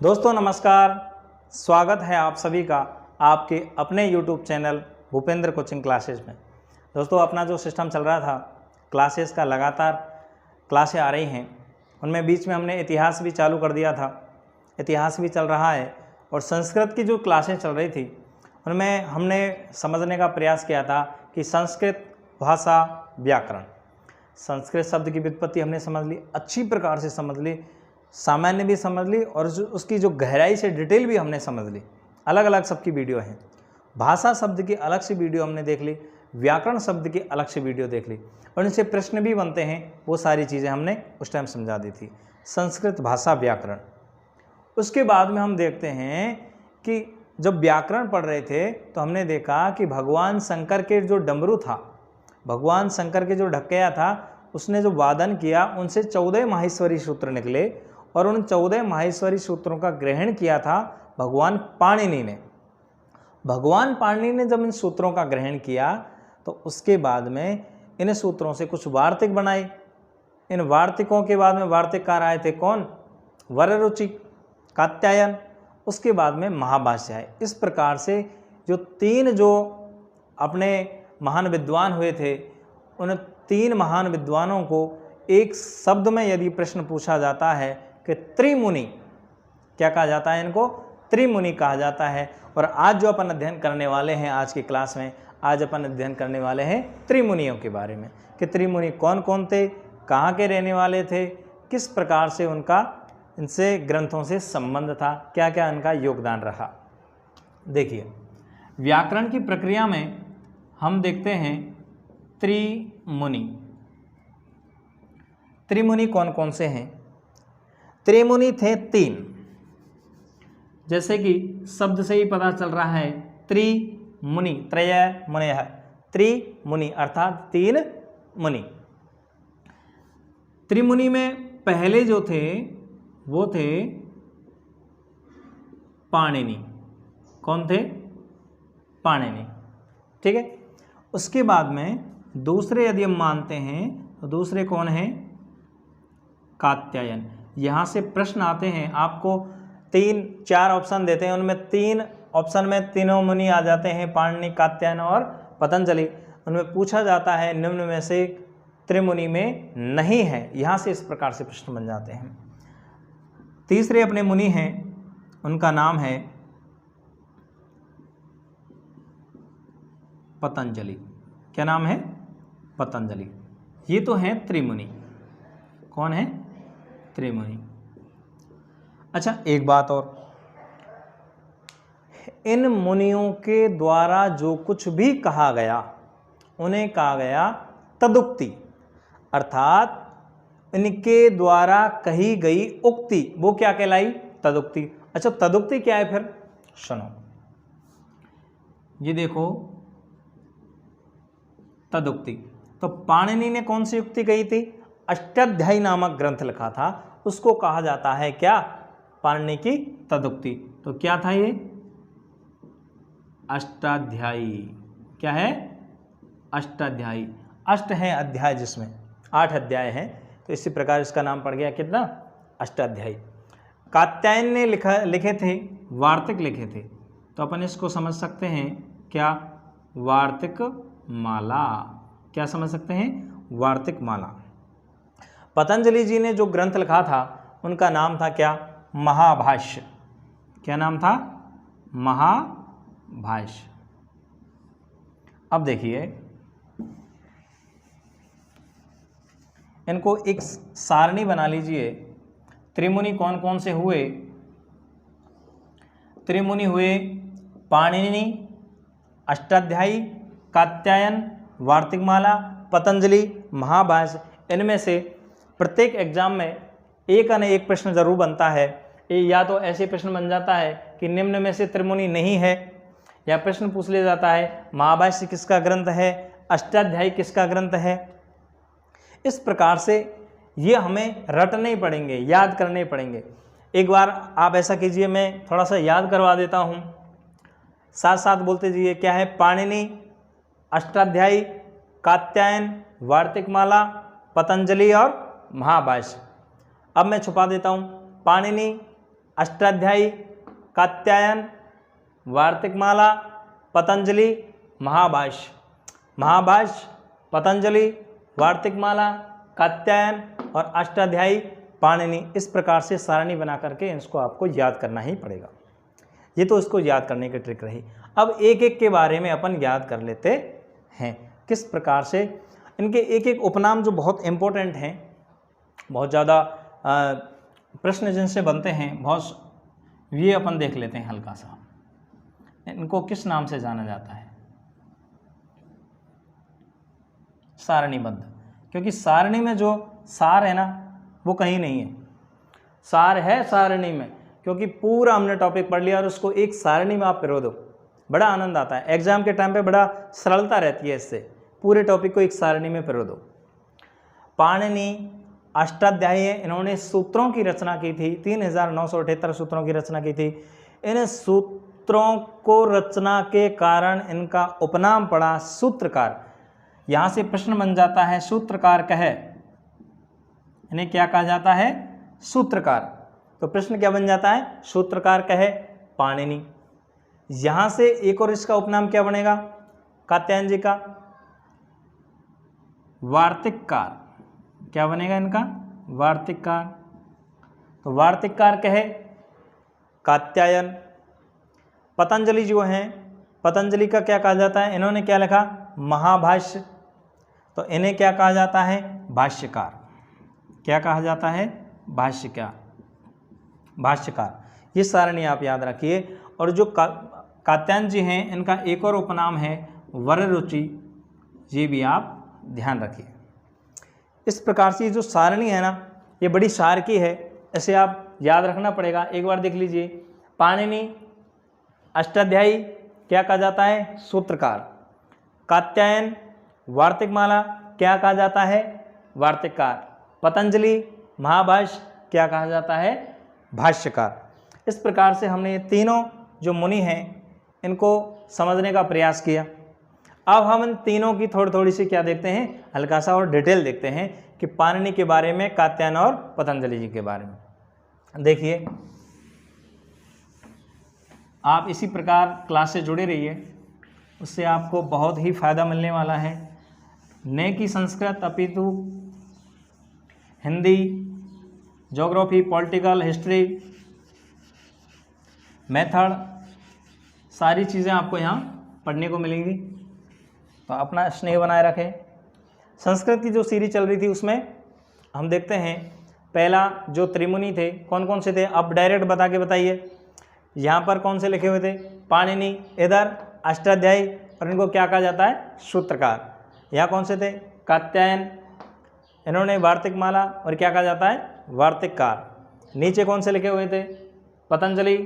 दोस्तों नमस्कार, स्वागत है आप सभी का आपके अपने YouTube channel Bhupendra coaching classes में। दोस्तों अपना जो सिस्टम चल रहा था क्लासेस का, लगातार क्लासें आ रही हैं, उनमें बीच में हमने इतिहास भी चालू कर दिया था, इतिहास भी चल रहा है और संस्कृत की जो क्लासें चल रही थी उनमें हमने समझने का प्रयास किया था कि संस्कृत भाषा व्याकरण, संस्कृत शब्द की व्युत्पत्ति हमने समझ ली, अच्छी प्रकार से समझ ली, सामान्य भी समझ ली और उसकी जो गहराई से डिटेल भी हमने समझ ली। अलग अलग सबकी वीडियो हैं, भाषा शब्द की अलग से वीडियो हमने देख ली, व्याकरण शब्द की अलग से वीडियो देख ली और इनसे प्रश्न भी बनते हैं, वो सारी चीज़ें हमने उस टाइम समझा दी थी। संस्कृत भाषा व्याकरण, उसके बाद में हम देखते हैं कि जब व्याकरण पढ़ रहे थे तो हमने देखा कि भगवान शंकर के जो डमरू था, भगवान शंकर के जो ढक्कया था, उसने जो वादन किया उनसे 14 माहेश्वरी सूत्र निकले और उन 14 माहेश्वरी सूत्रों का ग्रहण किया था भगवान पाणिनि ने। भगवान पाणिनि ने जब इन सूत्रों का ग्रहण किया तो उसके बाद में इन सूत्रों से कुछ वार्तिक बनाए। इन वार्तिकों के बाद में वार्तिककार आए थे कौन? वररुचि, कात्यायन, उसके बाद में महाभाष्य आए। इस प्रकार से जो तीन जो अपने महान विद्वान हुए थे, उन तीन महान विद्वानों को एक शब्द में यदि प्रश्न पूछा जाता है कि त्रिमुनि, क्या कहा जाता है? इनको त्रिमुनि कहा जाता है। और आज जो अपन अध्ययन करने वाले हैं आज की क्लास में, आज अपन अध्ययन करने वाले हैं त्रिमुनियों के बारे में कि त्रिमुनि कौन कौन थे, कहाँ के रहने वाले थे, किस प्रकार से उनका इनसे ग्रंथों से संबंध था, क्या क्या इनका योगदान रहा। देखिए, व्याकरण की प्रक्रिया में हम देखते हैं त्रिमुनि। त्रिमुनि कौन कौन से हैं? त्रिमुनि थे तीन, जैसे कि शब्द से ही पता चल रहा है, त्रिमुनि, त्रय मुनयः, त्रिमुनि अर्थात तीन मुनि। त्रिमुनि में पहले जो थे वो थे पाणिनि। कौन थे? पाणिनि, ठीक है। उसके बाद में दूसरे यदि हम मानते हैं तो दूसरे कौन हैं? कात्यायन। यहाँ से प्रश्न आते हैं, आपको 3-4 ऑप्शन देते हैं, उनमें 3 ऑप्शन में तीनों मुनि आ जाते हैं, पाणिनि, कात्यायन और पतंजलि। उनमें पूछा जाता है निम्न में से त्रिमुनि में नहीं है। यहाँ से इस प्रकार से प्रश्न बन जाते हैं। तीसरे अपने मुनि हैं, उनका नाम है पतंजलि। क्या नाम है? पतंजलि। ये तो हैं त्रिमुनि। कौन है? त्रिमुनि। अच्छा, एक बात और, इन मुनियों के द्वारा जो कुछ भी कहा गया उन्हें कहा गया तदुक्ति, अर्थात इनके द्वारा कही गई उक्ति वो क्या कहलाई? तदुक्ति। अच्छा, तदुक्ति क्या है फिर? सुनो, ये देखो, तदुक्ति तो पाणिनि ने कौन सी उक्ति कही थी? अष्टाध्यायी नामक ग्रंथ लिखा था, उसको कहा जाता है क्या? पाणिनि की तदुक्ति। तो क्या था ये? अष्टाध्यायी। क्या है? अष्टाध्यायी। अष्ट है अध्याय, जिसमें 8 अध्याय हैं, तो इसी प्रकार इसका नाम पड़ गया कितना? अष्टाध्यायी। कात्यायन ने लिखे थे, वार्तिक लिखे थे, तो अपन इसको समझ सकते हैं क्या? वार्तिक माला। क्या समझ सकते हैं? वार्तिक माला। पतंजलि जी ने जो ग्रंथ लिखा था उनका नाम था क्या? महाभाष्य। क्या नाम था? महाभाष्य। अब देखिए, इनको एक सारणी बना लीजिए। त्रिमुनि कौन कौन से हुए? त्रिमुनि हुए पाणिनि, अष्टाध्यायी, कात्यायन, वार्तिकमाला, पतंजलि, महाभाष्य। इनमें से प्रत्येक एग्जाम में एक न एक प्रश्न जरूर बनता है। या तो ऐसे प्रश्न बन जाता है कि निम्न में से त्रिमुनि नहीं है, या प्रश्न पूछ लिया जाता है महाभाष्य किसका ग्रंथ है, अष्टाध्यायी किसका ग्रंथ है। इस प्रकार से ये हमें रटने पड़ेंगे, याद करने पड़ेंगे। एक बार आप ऐसा कीजिए, मैं थोड़ा सा याद करवा देता हूँ, साथ साथ बोलते जाइए। क्या है? पाणिनि, अष्टाध्यायी, कात्यायन, वार्तिकमाला, पतंजलि और महाभाष्य। अब मैं छुपा देता हूँ। पाणिनि अष्टाध्यायी, कात्यायन, वार्तिकमाला, पतंजलि, महाभाष्य। महाभाष्य, पतंजलि, वार्तिकमाला, कात्यायन और अष्टाध्यायी, पाणिनि। इस प्रकार से सारणी बना करके इसको आपको याद करना ही पड़ेगा। ये तो इसको याद करने की ट्रिक रही। अब एक एक के बारे में अपन याद कर लेते हैं, किस प्रकार से इनके एक एक उपनाम जो बहुत इम्पोर्टेंट हैं, बहुत ज़्यादा प्रश्न जिनसे बनते हैं बहुत, ये अपन देख लेते हैं हल्का सा। इनको किस नाम से जाना जाता है? सारणीबद्ध, क्योंकि सारणी में जो सार है ना वो कहीं नहीं है, सार है सारणी में, क्योंकि पूरा हमने टॉपिक पढ़ लिया और उसको एक सारणी में आप पिरो दो, बड़ा आनंद आता है। एग्जाम के टाइम पे बड़ा सरलता रहती है, इससे पूरे टॉपिक को एक सारणी में पिरो दो। पाणिनि अष्टाध्यायी, इन्होंने सूत्रों की रचना की थी, 3978 सूत्रों की रचना की थी। इन सूत्रों को रचना के कारण इनका उपनाम पड़ा सूत्रकार। यहाँ से प्रश्न बन जाता है, सूत्रकार कहे, इन्हें क्या कहा जाता है? सूत्रकार। तो प्रश्न क्या बन जाता है? सूत्रकार कहे पाणिनि। यहाँ से एक और इसका उपनाम क्या बनेगा कात्यायन जी का? वार्तिककार। क्या बनेगा इनका? वार्तिककार। तो वार्तिककार कहे कात्यायन। पतंजलि जो हैं, पतंजलि का क्या कहा जाता है? इन्होंने क्या लिखा? महाभाष्य। तो इन्हें क्या कहा जाता है? भाष्यकार। क्या कहा जाता है? भाष्यकार, भाष्यकार। ये सारणी आप याद रखिए। और जो कात्यायन जी हैं, इनका एक और उपनाम है वररुचि, ये भी आप ध्यान रखिए। इस प्रकार से जो सारणी है ना, ये बड़ी सार की है, इसे आप याद रखना पड़ेगा। एक बार देख लीजिए, पाणिनि अष्टाध्यायी क्या कहा जाता है? सूत्रकार। कात्यायन वार्तिकमाला क्या कहा जाता है? वार्तिककार। पतंजलि महाभाष्य क्या कहा जाता है? भाष्यकार। इस प्रकार से हमने ये तीनों जो मुनि हैं इनको समझने का प्रयास किया। अब हम इन तीनों की थोड़ी थोड़ी सी क्या देखते हैं, हल्का सा और डिटेल देखते हैं कि पाणिनि के बारे में, कात्यायन और पतंजलि जी के बारे में। देखिए, आप इसी प्रकार क्लास से जुड़े रहिए, उससे आपको बहुत ही फायदा मिलने वाला है। न कि संस्कृत अपितु Hindi, geography, political, history, method, सारी चीज़ें आपको यहाँ पढ़ने को मिलेंगी। तो अपना स्नेह बनाए रखें। संस्कृत की जो सीरीज चल रही थी उसमें हम देखते हैं, पहला जो त्रिमुनि थे कौन कौन से थे? अब डायरेक्ट बता के बताइए। यहाँ पर कौन से लिखे हुए थे? पाणिनि, इधर अष्टाध्यायी, और इनको क्या कहा जाता है? सूत्रकार। यहाँ कौन से थे? कात्यायन, इन्होंने वार्तिकमाला और क्या कहा जाता है? वार्तिककार। नीचे कौन से लिखे हुए थे? पतंजलि,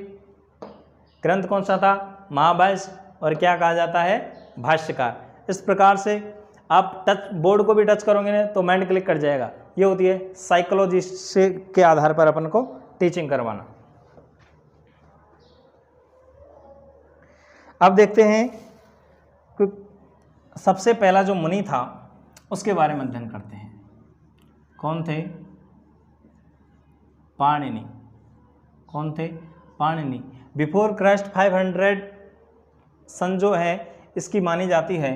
ग्रंथ कौन सा था? महाभाष्य, और क्या कहा जाता है? भाष्यकार। इस प्रकार से आप टच बोर्ड को भी टच करोगे ना तो माइंड क्लिक कर जाएगा। ये होती है साइकोलॉजी से के आधार पर अपन को टीचिंग करवाना। अब देखते हैं कि सबसे पहला जो मुनि था उसके बारे में अध्ययन करते हैं। कौन थे? पाणिनि। कौन थे? पाणिनि। बिफोर क्राइस्ट 500 सन जो है इसकी मानी जाती है,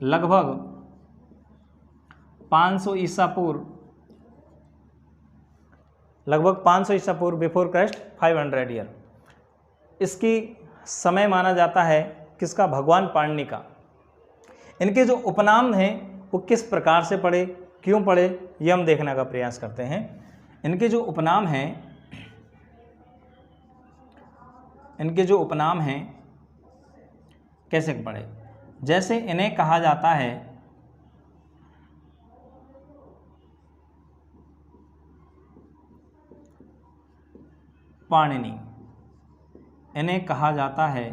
लगभग 500 ईसा पूर्व, लगभग 500 ईसा पूर्व, बिफोर क्राइस्ट 500 ईयर इसकी समय माना जाता है। किसका? भगवान पाणिनि का। इनके जो उपनाम हैं वो किस प्रकार से पढ़े, क्यों पढ़े, ये हम देखने का प्रयास करते हैं। इनके जो उपनाम हैं, इनके जो उपनाम हैं कैसे पढ़े? जैसे इन्हें कहा जाता है पाणिनि, इन्हें कहा जाता है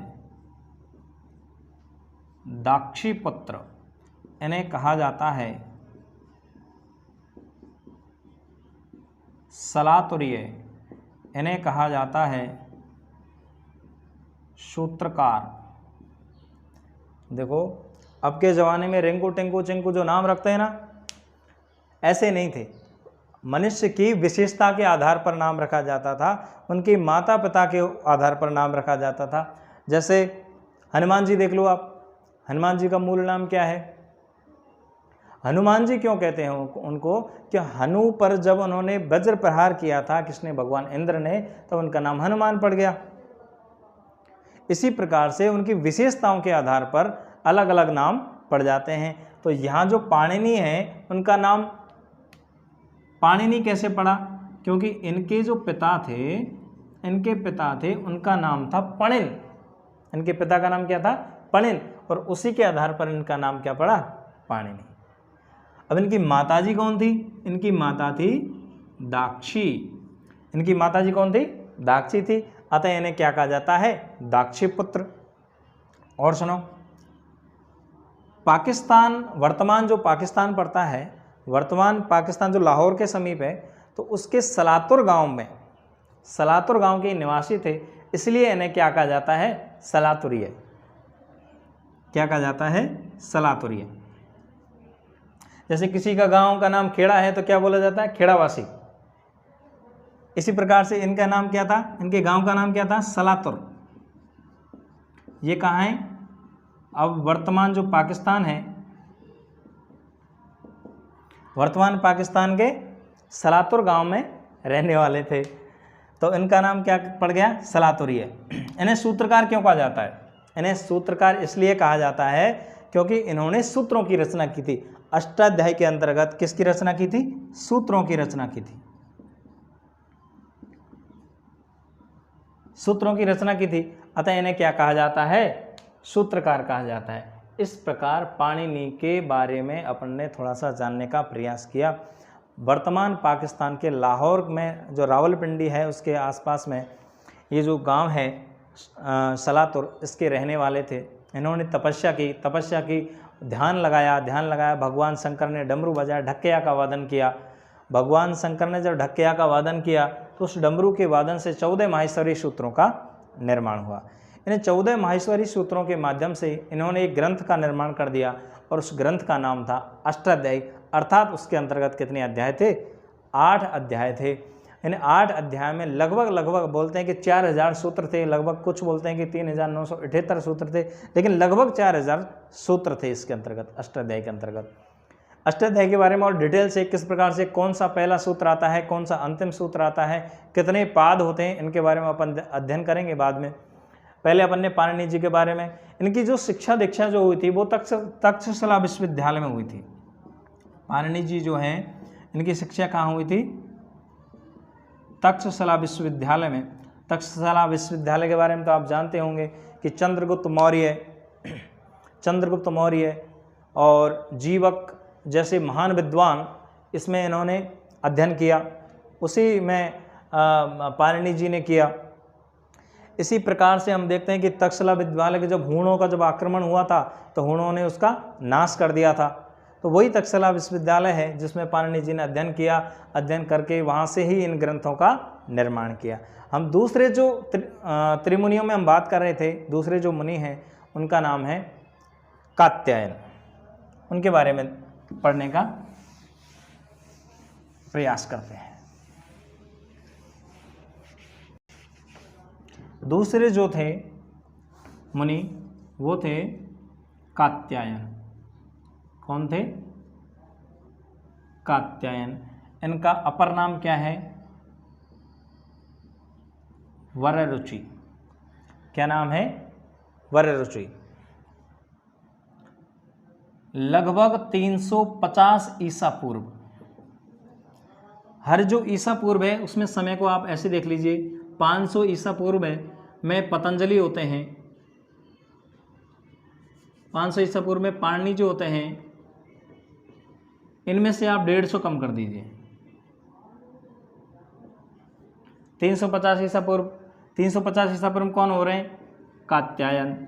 दाक्षीपुत्र, इन्हें कहा जाता है सलातुर्य, इन्हें कहा जाता है सूत्रकार। देखो, अब के ज़माने में रिंकू टिंकू चिंकू जो नाम रखते हैं ना, ऐसे नहीं थे। मनुष्य की विशेषता के आधार पर नाम रखा जाता था, उनके माता पिता के आधार पर नाम रखा जाता था। जैसे हनुमान जी देख लो आप, हनुमान जी का मूल नाम क्या है? हनुमान जी क्यों कहते हैं उनको? कि हनु पर जब उन्होंने वज्र प्रहार किया था किसने? भगवान इंद्र ने, तो उनका नाम हनुमान पड़ गया। इसी प्रकार से उनकी विशेषताओं के आधार पर अलग अलग नाम पड़ जाते हैं। तो यहाँ जो पाणिनि है उनका नाम पाणिनि कैसे पड़ा? क्योंकि इनके जो पिता थे उनका नाम था पणिन। इनके पिता का नाम क्या था? पणिन, और उसी के आधार पर इनका नाम क्या पड़ा? पाणिनि। अब इनकी माताजी कौन थी? इनकी माता थी दाक्षी। इनकी माताजी कौन थी? दाक्षी थी। अतः इन्हें क्या कहा जाता है? दाक्षी पुत्र। और सुनो, पाकिस्तान, वर्तमान जो पाकिस्तान पड़ता है, वर्तमान पाकिस्तान जो लाहौर के समीप है, तो उसके सलातुर गांव के निवासी थे, इसलिए इन्हें क्या कहा जाता है? सलातुरीय। क्या कहा जाता है? सलातुरीय। जैसे किसी का गांव का नाम खेड़ा है तो क्या बोला जाता है? खेड़ावासी। इसी प्रकार से इनका नाम क्या था? इनके गांव का नाम क्या था? सलातुर। ये कहाँ है? अब वर्तमान जो पाकिस्तान है, वर्तमान पाकिस्तान के सलातुर गांव में रहने वाले थे, तो इनका नाम क्या पड़ गया? सलातुरीय। इन्हें सूत्रकार क्यों कहा जाता है? इन्हें सूत्रकार इसलिए कहा जाता है क्योंकि इन्होंने सूत्रों की रचना की थी। अष्टाध्यायी के अंतर्गत किसकी रचना की थी? सूत्रों की रचना की थी। सूत्रों की रचना की थी, अतः इन्हें क्या कहा जाता है? सूत्रकार कहा जाता है। इस प्रकार पाणिनि के बारे में अपन ने थोड़ा सा जानने का प्रयास किया। वर्तमान पाकिस्तान के लाहौर में जो रावलपिंडी है उसके आसपास में ये जो गांव है सलातुर, इसके रहने वाले थे। इन्होंने तपस्या की, ध्यान लगाया। भगवान शंकर ने डमरू बजाया, ढक्कैया का वादन किया। भगवान शंकर ने जब ढक्कैया का वादन किया तो उस डमरू के वादन से 14 माहेश्वरी सूत्रों का निर्माण हुआ। इन 14 माहेश्वरी सूत्रों के माध्यम से इन्होंने एक ग्रंथ का निर्माण कर दिया और उस ग्रंथ का नाम था अष्टाध्यायी। अर्थात उसके अंतर्गत कितने अध्याय थे? 8 अध्याय थे। इन 8 अध्याय में लगभग बोलते हैं कि 4000 सूत्र थे, लगभग कुछ बोलते हैं कि 3978 सूत्र थे, लेकिन लगभग 4000 सूत्र थे इसके अंतर्गत, अष्टाध्यायी के अंतर्गत। अष्टाध्यायी के बारे में और डिटेल से किस प्रकार से कौन सा पहला सूत्र आता है, कौन सा अंतिम सूत्र आता है, कितने पाद होते हैं, इनके बारे में अपन अध्ययन करेंगे बाद में। पहले अपन ने पाणिनि जी के बारे में, इनकी जो शिक्षा दीक्षा जो हुई थी वो तक्षशिला विश्वविद्यालय में हुई थी। पाणिनि जी जो हैं इनकी शिक्षा कहाँ हुई थी? तक्षशिला विश्वविद्यालय में। तक्षशिला विश्वविद्यालय के बारे में तो आप जानते होंगे कि चंद्रगुप्त मौर्य और जीवक जैसे महान विद्वान इसमें इन्होंने अध्ययन किया, उसी में पाणिनि जी ने किया। इसी प्रकार से हम देखते हैं कि तक्षशिला विश्वविद्यालय के जब हूणों का जब आक्रमण हुआ था तो हूणों ने उसका नाश कर दिया था, तो वही तक्षशिला विश्वविद्यालय है जिसमें पाणिनि जी ने अध्ययन किया। अध्ययन करके वहाँ से ही इन ग्रंथों का निर्माण किया। हम दूसरे जो त्रिमुनियों में हम बात कर रहे थे, दूसरे जो मुनि हैं उनका नाम है कात्यायन। उनके बारे में पढ़ने का प्रयास करते हैं। दूसरे जो थे मुनि वो थे कात्यायन। कौन थे? कात्यायन। इनका अपर नाम क्या है? वररुचि। क्या नाम है? वररुचि। लगभग 350 ईसा पूर्व, हर जो ईसा पूर्व है उसमें समय को आप ऐसे देख लीजिए। 500 ईसा पूर्व में पतंजलि होते हैं, 500 ईसा पूर्व में पाणिनि जो होते हैं, इनमें से आप 150 कम कर दीजिए। 350 ईसा पूर्व कौन हो रहे हैं? कात्यायन।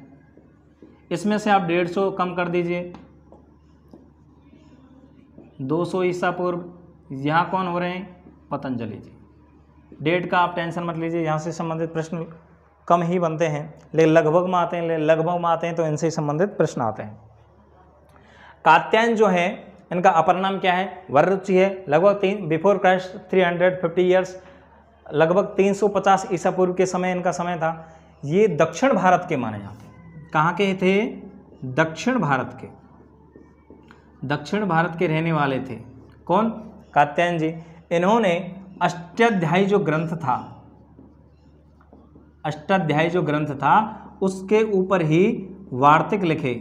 इसमें से आप 150 कम कर दीजिए। 200 ईसा पूर्व यहाँ कौन हो रहे हैं? पतंजलि जी। डेट का आप टेंशन मत लीजिए, यहाँ से संबंधित प्रश्न कम ही बनते हैं, लेकिन लगभग में आते हैं तो इनसे संबंधित प्रश्न आते हैं। कात्यायन जो है इनका अपर नाम क्या है? वररुचि है। लगभग बिफोर क्राइस्ट 350 ईयर्स, लगभग 350 ईसा पूर्व के समय इनका समय था। ये दक्षिण भारत के माने जाते हैं। कहाँ के थे? दक्षिण भारत के, दक्षिण भारत के रहने वाले थे। कौन? कात्यायन जी। इन्होंने अष्टाध्यायी जो ग्रंथ था, अष्टाध्यायी जो ग्रंथ था उसके ऊपर ही वार्तिक लिखे।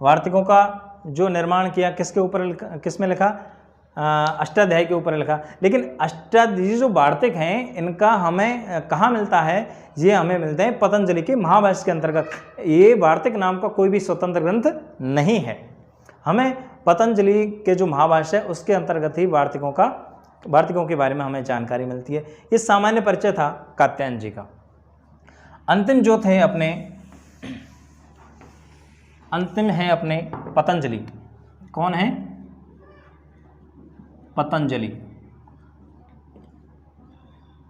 वार्तिकों का जो निर्माण किया किसके ऊपर, किसमें लिखा? अष्टाध्यायी के ऊपर लिखा। लेकिन अष्टाध्यायी जो वार्तिक हैं इनका हमें कहाँ मिलता है? ये हमें मिलते हैं पतंजलि के महाभाष्य के अंतर्गत। ये वार्तिक नाम का कोई भी स्वतंत्र ग्रंथ नहीं है। हमें पतंजलि के जो महाभाष्य है उसके अंतर्गत ही वार्तिकों के बारे में हमें जानकारी मिलती है। ये सामान्य परिचय था कात्यायन जी का। अंतिम जो थे अपने, अंतिम है अपने पतंजलि। कौन है? पतंजलि।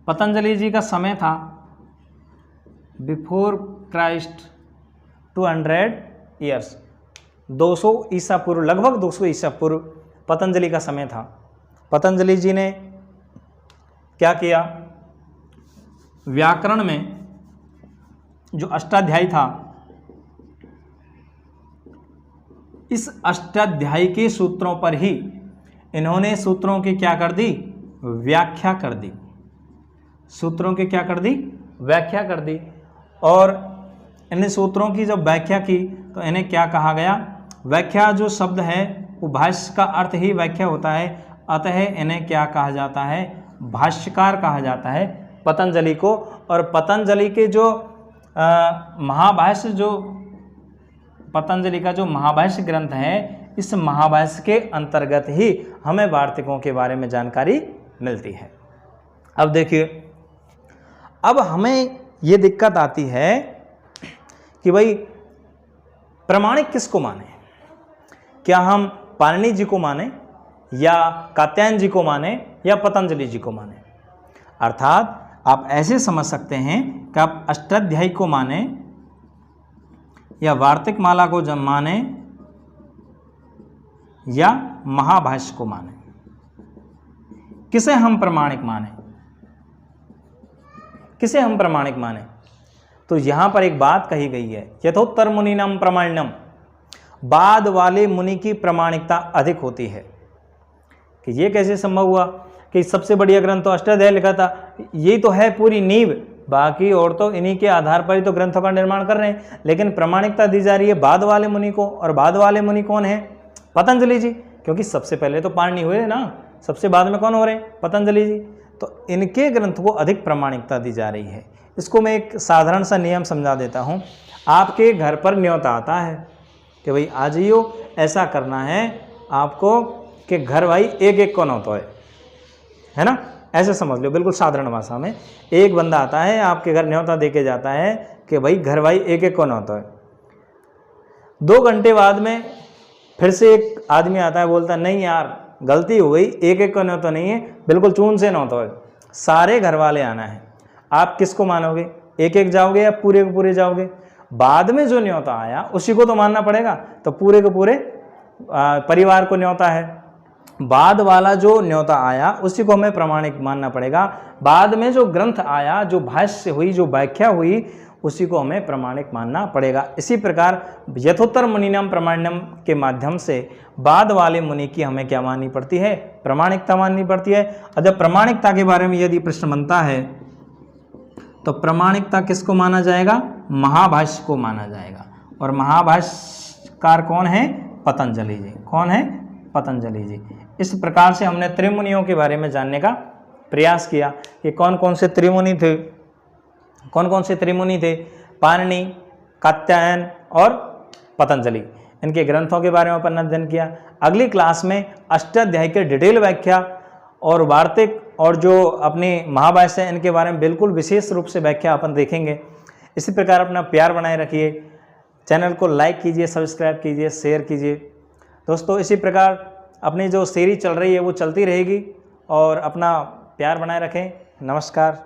पतंजलि जी का समय था बिफोर क्राइस्ट 200 ईयर्स, 200 ईसा पूर्व, लगभग 200 ईसा पूर्व पतंजलि का समय था। पतंजलि जी ने क्या किया? व्याकरण में जो अष्टाध्यायी था, इस अष्टाध्यायी के सूत्रों पर ही इन्होंने सूत्रों की क्या कर दी? व्याख्या कर दी। सूत्रों की क्या कर दी? व्याख्या कर दी। और इन सूत्रों की जब व्याख्या की तो इन्हें क्या कहा गया? व्याख्या जो शब्द है वो भाष्य का अर्थ ही व्याख्या होता है, अतः इन्हें क्या कहा जाता है? भाष्यकार कहा जाता है पतंजलि को। और पतंजलि के जो महाभाष्य, जो पतंजलि का जो महाभाष्य ग्रंथ है, इस महाभाष्य के अंतर्गत ही हमें वार्तिकों के बारे में जानकारी मिलती है। अब देखिए, अब हमें ये दिक्कत आती है कि भाई प्रमाणिक किसको माने? क्या हम पाणिनि जी को माने, या कात्यायन जी को माने, या पतंजलि जी को माने? अर्थात आप ऐसे समझ सकते हैं कि आप अष्टाध्यायी को माने या वार्तिक माला को जब माने या महाभाष्य को माने। किसे हम प्रमाणिक माने? किसे हम प्रमाणिक माने? तो यहां पर एक बात कही गई है, यथोत्तर मुनिनाम प्रामाण्यम, बाद वाले मुनि की प्रामाणिकता अधिक होती है। कि ये कैसे संभव हुआ कि सबसे बढ़िया ग्रंथ तो अष्टाध्यायी लिखा था, यही तो है पूरी नींव, बाकी और तो इन्हीं के आधार पर ही तो ग्रंथों का निर्माण कर रहे हैं, लेकिन प्रामाणिकता दी जा रही है बाद वाले मुनि को। और बाद वाले मुनि कौन है? पतंजलि जी, क्योंकि सबसे पहले तो पाणिनि हुए ना, सबसे बाद में कौन हो रहे हैं? पतंजलि जी। तो इनके ग्रंथ को अधिक प्रामाणिकता दी जा रही है। इसको मैं एक साधारण सा नियम समझा देता हूँ। आपके घर पर न्योता आता है कि भाई आ जाइयो, ऐसा करना है आपको कि घर भाई एक एक को न्योता है ना, ऐसे समझ लो, बिल्कुल साधारण भाषा में। एक बंदा आता है आपके घर, न्योता दे के जाता है कि भाई घर भाई एक एक को न्योता है। 2 घंटे बाद में फिर से एक आदमी आता है, बोलता है नहीं यार गलती हो गई, एक एक को न्योता नहीं है, बिल्कुल चून से न्योता है, सारे घर वाले आना है। आप किसको मानोगे? एक एक जाओगे या पूरे के पूरे जाओगे? बाद में जो न्योता आया उसी को तो मानना पड़ेगा, तो पूरे के पूरे परिवार को न्योता है। बाद वाला जो न्योता आया उसी को हमें प्रामाणिक मानना पड़ेगा। बाद में जो ग्रंथ आया, जो भाष्य हुई, जो व्याख्या हुई, उसी को हमें प्रामाणिक मानना पड़ेगा। इसी प्रकार यथोत्तर मुनिनाम प्रामाण्यम के माध्यम से बाद वाले मुनि की हमें क्या माननी पड़ती है? प्रामाणिकता माननी पड़ती है। और जब प्रामाणिकता के बारे में यदि प्रश्न बनता है तो प्रामाणिकता किसको माना जाएगा? महाभाष्य को माना जाएगा। और महाभाष्यकार कौन है? पतंजलि जी। कौन है? पतंजलि जी। इस प्रकार से हमने त्रिमुनियों के बारे में जानने का प्रयास किया कि कौन कौन से त्रिमुनि थे, कौन कौन से त्रिमुनि थे? पाणिनि, कात्यायन और पतंजलि। इनके ग्रंथों के बारे में अपन अध्ययन किया। अगली क्लास में अष्टाध्यायी के डिटेल व्याख्या और वार्तिक और जो अपनी महाभाष्य है इनके बारे में बिल्कुल विशेष रूप से व्याख्या अपन देखेंगे। इसी प्रकार अपना प्यार बनाए रखिए, चैनल को लाइक कीजिए, सब्सक्राइब कीजिए, शेयर कीजिए। दोस्तों इसी प्रकार अपनी जो सीरीज चल रही है वो चलती रहेगी और अपना प्यार बनाए रखें। नमस्कार।